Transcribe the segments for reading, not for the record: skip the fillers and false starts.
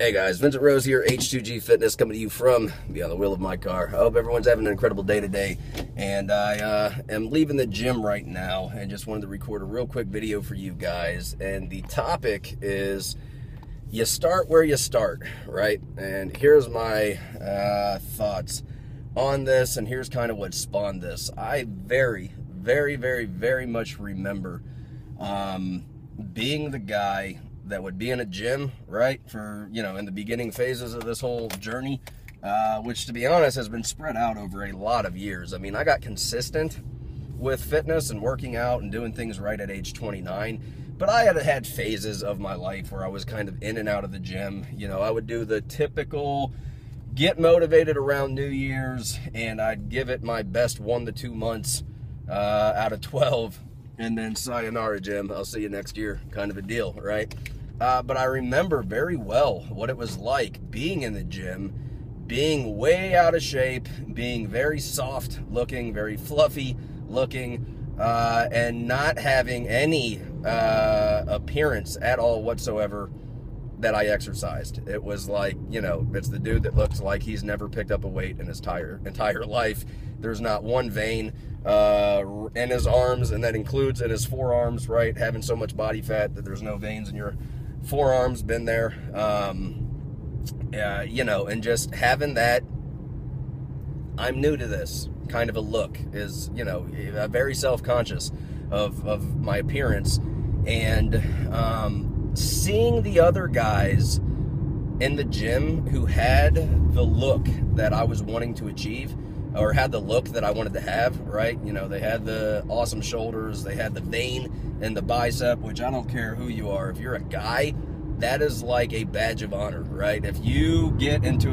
Hey guys, Vincent Rose here, H2G Fitness, coming to you from beyond the wheel of my car. I hope everyone's having an incredible day today, and I am leaving the gym right now and just wanted to record a real quick video for you guys. And the topic is, you start where you start, right? And here's my thoughts on this, and here's kind of what spawned this. I very much remember being the guy that would be in a gym, right, for, you know, in the beginning phases of this whole journey, which, to be honest, has been spread out over a lot of years. I mean, I got consistent with fitness and working out and doing things right at age 29, but I had phases of my life where I was kind of in and out of the gym. You know, I would do the typical get motivated around New Year's, and I'd give it my best 1 to 2 months out of 12, and then sayonara, gym, I'll see you next year, kind of a deal, right? But I remember very well what it was like being in the gym, being way out of shape, being very soft looking, very fluffy looking, and not having any appearance at all whatsoever that I exercised. It was like, you know, it's the dude that looks like he's never picked up a weight in his entire life. There's not one vein in his arms, and that includes in his forearms, right? Having so much body fat that there's no veins in your forearms. Been there. You know, and just having that I'm new to this kind of a look is, you know, very self-conscious of my appearance, and seeing the other guys in the gym who had the look that I was wanting to achieve, or had the look that I wanted to have, right? You know, they had the awesome shoulders, they had the vein in the bicep, which I don't care who you are. If you're a guy, that is like a badge of honor, right? If you get into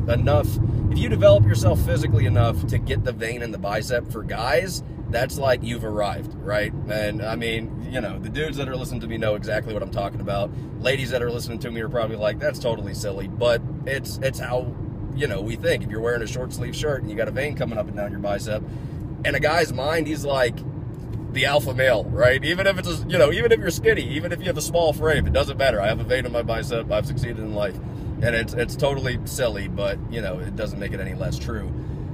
enough, if you develop yourself physically enough to get the vein in the bicep, for guys, that's like you've arrived, right? And I mean, you know, the dudes that are listening to me know exactly what I'm talking about. Ladies that are listening to me are probably like, that's totally silly, but it's how, you know, we think. If you're wearing a short sleeve shirt and you got a vein coming up and down your bicep, in a guy's mind, he's like the alpha male, right? Even if it's, you know, even if you're skinny, even if you have a small frame, it doesn't matter. I have a vein in my bicep. I've succeeded in life. And it's totally silly, but, you know, it doesn't make it any less true.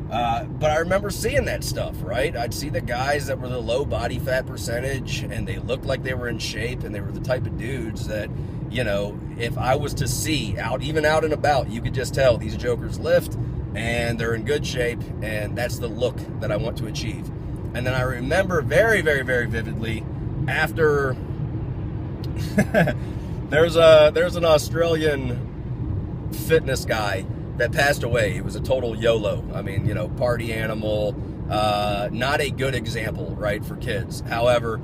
But I remember seeing that stuff, right? I'd see the guys that were the low body fat percentage, and they looked like they were in shape, and they were the type of dudes that, you know, if I was to see even out and about, you could just tell these jokers lift and they're in good shape, and that's the look that I want to achieve. And then I remember very vividly after there's an Australian fitness guy that passed away. He was a total YOLO. I mean, you know, party animal, not a good example, right, for kids. However,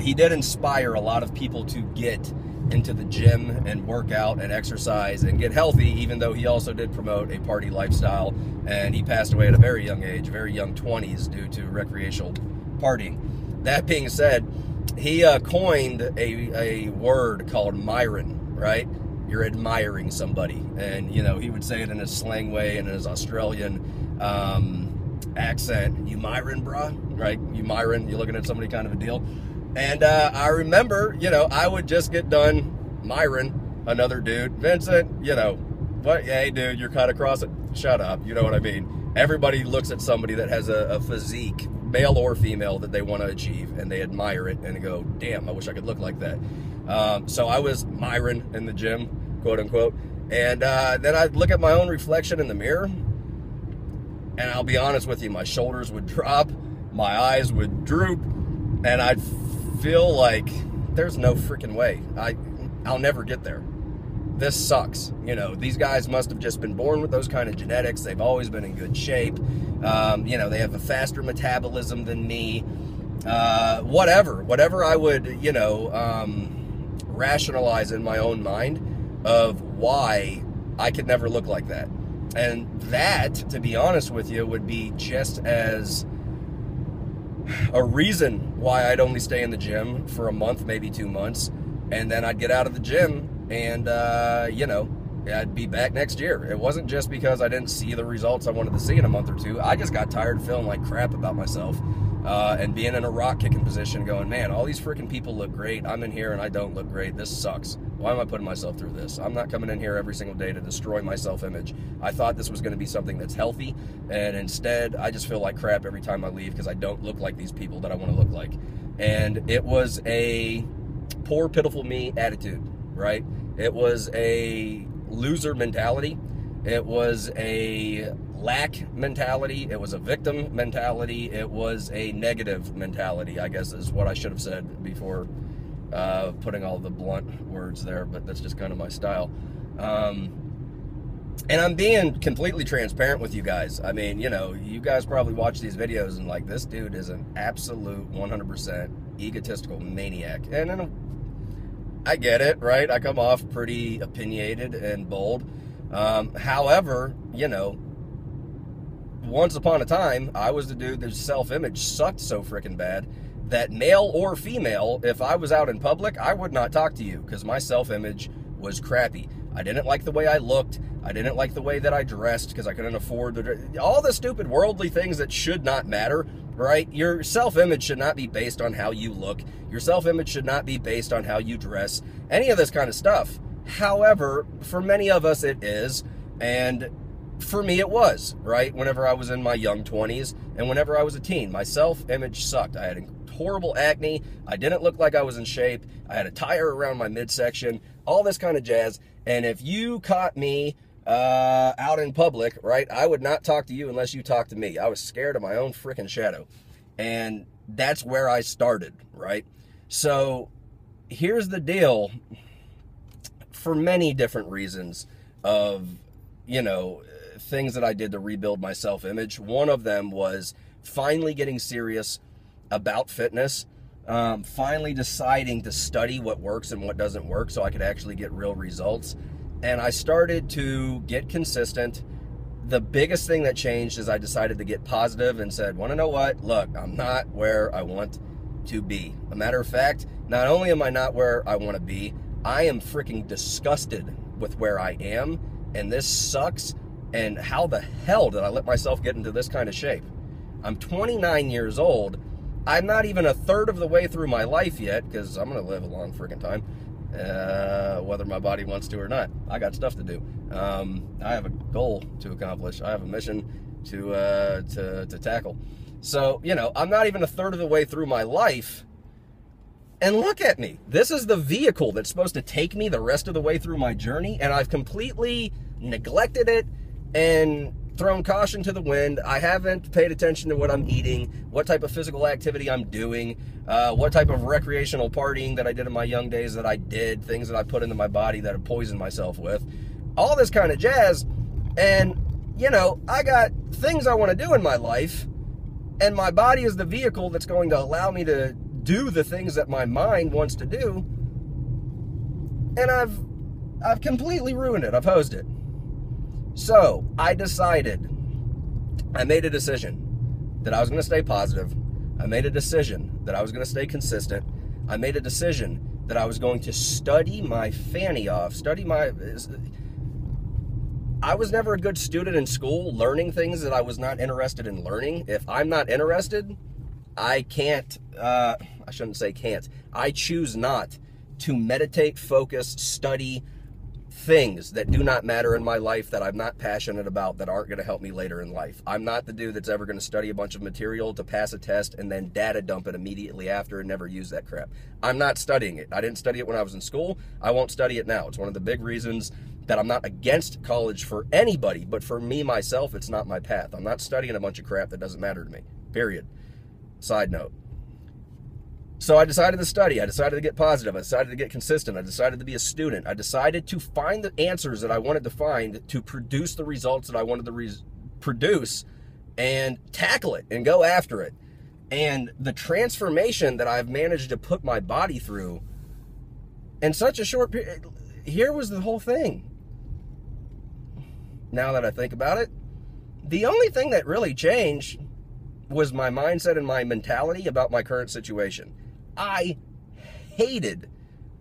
he did inspire a lot of people to get into the gym and work out and exercise and get healthy, even though he also did promote a party lifestyle, and he passed away at a very young age, very young 20s, due to recreational partying. That being said, he coined a word called Myron, right? You're admiring somebody, and, you know, he would say it in his slang way and in his Australian accent. You Myron, brah, right? You Myron, you're looking at somebody, kind of a deal. And I remember, you know, I would just get done Myron, another dude. Vincent, you know, what? Hey, dude, you're kind of crossing. Shut up. You know what I mean? Everybody looks at somebody that has a physique, male or female, that they want to achieve, and they admire it and go, damn, I wish I could look like that. So I was Myron in the gym, quote unquote. And then I'd look at my own reflection in the mirror, and I'll be honest with you, my shoulders would drop, my eyes would droop, and I'd feel like there's no freaking way. I'll never get there. This sucks. You know, these guys must have just been born with those kind of genetics. They've always been in good shape. You know, they have a faster metabolism than me. Whatever I would, you know, rationalize in my own mind of why I could never look like that. And that, to be honest with you, would be just as a reason why I'd only stay in the gym for a month, maybe 2 months, and then I'd get out of the gym and, you know, I'd be back next year. It wasn't just because I didn't see the results I wanted to see in a month or two. I just got tired of feeling like crap about myself, and being in a rock kicking position going, man, all these freaking people look great. I'm in here and I don't look great. This sucks. Why am I putting myself through this? I'm not coming in here every single day to destroy my self-image. I thought this was going to be something that's healthy, and instead I just feel like crap every time I leave because I don't look like these people that I want to look like. And it was a poor, pitiful me attitude, right? It was a loser mentality. It was a lack mentality. It was a victim mentality. It was a negative mentality, I guess is what I should have said before putting all the blunt words there, but that's just kind of my style. And I'm being completely transparent with you guys. I mean, you know, you guys probably watch these videos and like, this dude is an absolute 100% egotistical maniac. And then I get it, right? I come off pretty opinionated and bold. However, you know, once upon a time, I was the dude whose self-image sucked so freaking bad that male or female, if I was out in public, I would not talk to you because my self-image was crappy. I didn't like the way I looked. I didn't like the way that I dressed because I couldn't afford all the stupid worldly things that should not matter, right? Your self-image should not be based on how you look. Your self-image should not be based on how you dress, any of this kind of stuff. However, for many of us it is, and for me it was, right? Whenever I was in my young 20s and whenever I was a teen, my self-image sucked. I had horrible acne. I didn't look like I was in shape. I had a tire around my midsection, all this kind of jazz. And if you caught me out in public, right, I would not talk to you unless you talked to me. I was scared of my own freaking shadow. And that's where I started, right? So here's the deal. For many different reasons of, you know, things that I did to rebuild my self-image, one of them was finally getting serious about fitness, finally deciding to study what works and what doesn't work so I could actually get real results. And I started to get consistent. The biggest thing that changed is I decided to get positive and said, want to know what? Look, I'm not where I want to be. A matter of fact, not only am I not where I want to be, I am freaking disgusted with where I am, and this sucks. And how the hell did I let myself get into this kind of shape? I'm 29 years old. I'm not even a third of the way through my life yet, because I'm going to live a long freaking time, whether my body wants to or not. I got stuff to do. I have a goal to accomplish. I have a mission to tackle. So, you know, I'm not even a third of the way through my life, and look at me. This is the vehicle that's supposed to take me the rest of the way through my journey, and I've completely neglected it and thrown caution to the wind. I haven't paid attention to what I'm eating, what type of physical activity I'm doing, what type of recreational partying that I did in my young days that I did, things that I put into my body that I poisoned myself with, all this kind of jazz. And, you know, I got things I want to do in my life, and my body is the vehicle that's going to allow me to do the things that my mind wants to do, and I've completely ruined it. I've hosed it. So I decided, I made a decision that I was going to stay positive. I made a decision that I was going to stay consistent. I made a decision that I was going to study my fanny off, I was never a good student in school, learning things that I was not interested in learning. If I'm not interested, I can't, I shouldn't say can't, I choose not to meditate, focus, study things that do not matter in my life, that I'm not passionate about, that aren't going to help me later in life. I'm not the dude that's ever going to study a bunch of material to pass a test and then data dump it immediately after and never use that crap. I'm not studying it. I didn't study it when I was in school. I won't study it now. It's one of the big reasons that I'm not against college for anybody, but for me, myself, it's not my path. I'm not studying a bunch of crap that doesn't matter to me, period. Side note. So I decided to study. I decided to get positive. I decided to get consistent. I decided to be a student. I decided to find the answers that I wanted to find to produce the results that I wanted to produce and tackle it and go after it. And the transformation that I've managed to put my body through in such a short period, here was the whole thing. Now that I think about it, the only thing that really changed was my mindset and my mentality about my current situation. I hated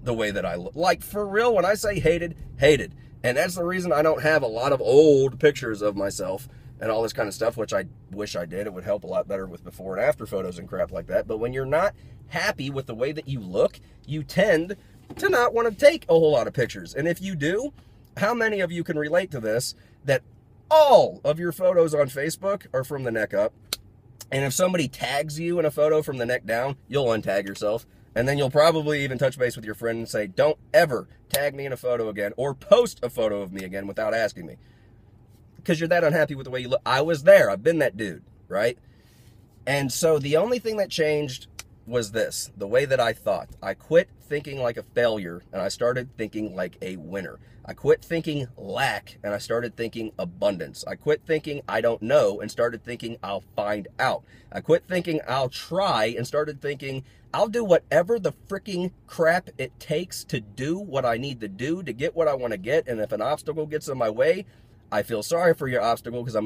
the way that I look. Like, for real, when I say hated, hated. And that's the reason I don't have a lot of old pictures of myself and all this kind of stuff, which I wish I did. It would help a lot better with before and after photos and crap like that. But when you're not happy with the way that you look, you tend to not want to take a whole lot of pictures. And if you do, how many of you can relate to this, that all of your photos on Facebook are from the neck up? And if somebody tags you in a photo from the neck down, you'll untag yourself. And then you'll probably even touch base with your friend and say, don't ever tag me in a photo again or post a photo of me again without asking me. Because you're that unhappy with the way you look. I was there. I've been that dude, right? And so the only thing that changed was this, the way that I thought. I quit thinking like a failure and I started thinking like a winner. I quit thinking lack and I started thinking abundance. I quit thinking I don't know and started thinking I'll find out. I quit thinking I'll try and started thinking I'll do whatever the freaking crap it takes to do what I need to do to get what I want to get. And if an obstacle gets in my way, I feel sorry for your obstacle because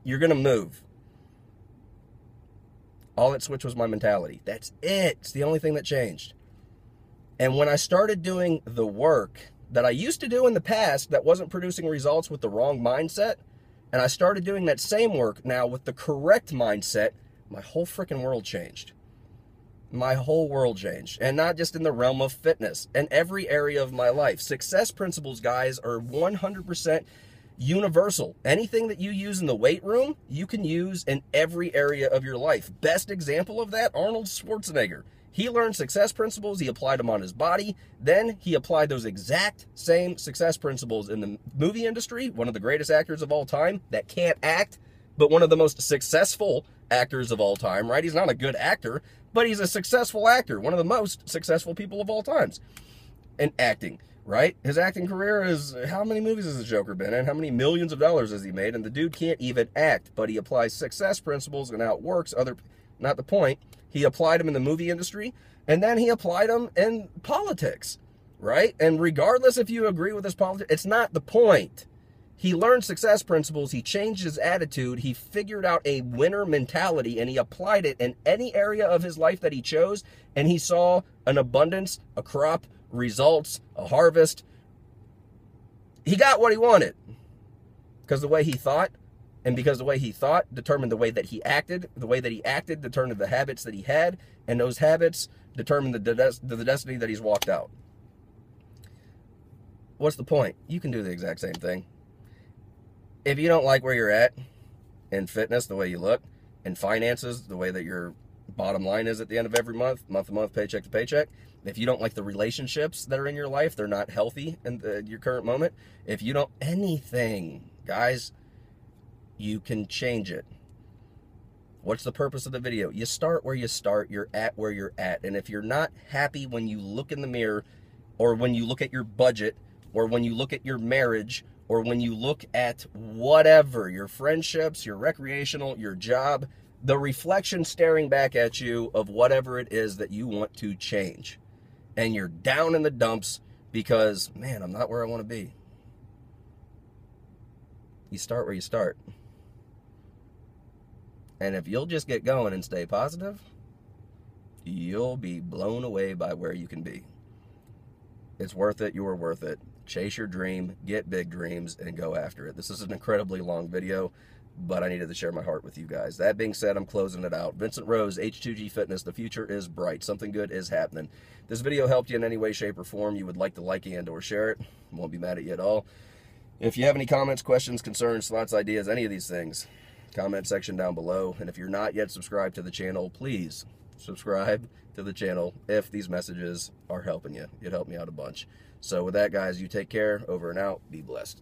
you're going to move. All that switched was my mentality. That's it. It's the only thing that changed. And when I started doing the work that I used to do in the past that wasn't producing results with the wrong mindset, and I started doing that same work now with the correct mindset, my whole freaking world changed. My whole world changed. And not just in the realm of fitness, in every area of my life. Success principles, guys, are 100% universal. Anything that you use in the weight room, you can use in every area of your life. Best example of that, Arnold Schwarzenegger. He learned success principles, he applied them on his body, then he applied those exact same success principles in the movie industry, one of the greatest actors of all time that can't act, but one of the most successful actors of all time, right? He's not a good actor, but he's a successful actor, one of the most successful people of all times in acting. Right? His acting career is, how many movies has the Joker been in? How many millions of dollars has he made? And the dude can't even act, but he applies success principles and outworks other, not the point. He applied them in the movie industry, and then he applied them in politics, right? And regardless if you agree with his politics, it's not the point. He learned success principles, he changed his attitude, he figured out a winner mentality, and he applied it in any area of his life that he chose, and he saw an abundance, a crop, results, a harvest. He got what he wanted because the way he thought, and because the way he thought determined the way that he acted. The way that he acted determined the habits that he had, and those habits determined the destiny that he's walked out. What's the point? You can do the exact same thing. If you don't like where you're at in fitness, the way you look, in finances, the way that your bottom line is at the end of every month, month to month, paycheck to paycheck. If you don't like the relationships that are in your life, they're not healthy in your current moment. If you don't, anything, guys, you can change it. What's the purpose of the video? You start where you start, you're at where you're at. And if you're not happy when you look in the mirror, or when you look at your budget, or when you look at your marriage, or when you look at whatever, your friendships, your recreational, your job, the reflection staring back at you of whatever it is that you want to change. And you're down in the dumps because, man, I'm not where I want to be. You start where you start. And if you'll just get going and stay positive, you'll be blown away by where you can be. It's worth it. You are worth it. Chase your dream, get big dreams, and go after it. This is an incredibly long video, but I needed to share my heart with you guys. That being said, I'm closing it out. Vincent Rose, H2G Fitness. The future is bright. Something good is happening. If this video helped you in any way, shape, or form, you would like to like and or share it. I won't be mad at you at all. If you have any comments, questions, concerns, thoughts, ideas, any of these things, comment section down below. And if you're not yet subscribed to the channel, please subscribe to the channel if these messages are helping you. It'd help me out a bunch. So with that, guys, you take care. Over and out. Be blessed.